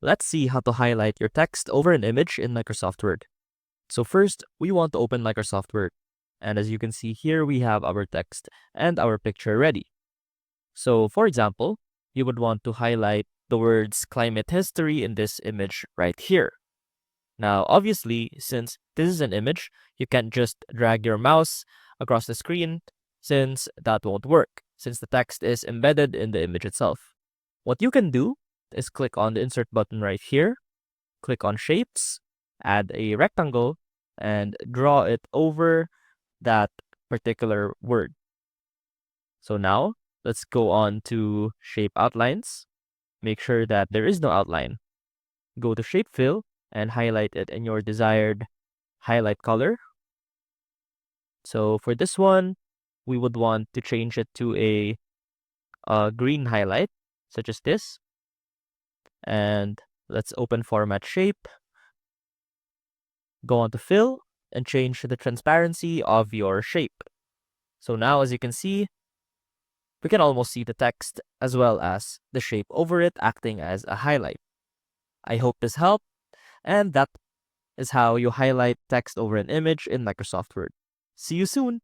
Let's see how to highlight your text over an image in Microsoft Word. So first, we want to open Microsoft Word. And as you can see here, we have our text and our picture ready. So for example, you would want to highlight the words climate history in this image right here. Now, obviously, since this is an image, you can't just drag your mouse across the screen since that won't work, since the text is embedded in the image itself. What you can do is click on the insert button right here, click on shapes, add a rectangle, and draw it over that particular word. So now let's go on to shape outlines. Make sure that there is no outline. Go to shape fill and highlight it in your desired highlight color. So for this one, we would want to change it to a green highlight, such as this. And let's open format shape, go on to fill, and change the transparency of your shape. So now, as you can see, we can almost see the text as well as the shape over it acting as a highlight. I hope this helped, and that is how you highlight text over an image in Microsoft Word. See you soon!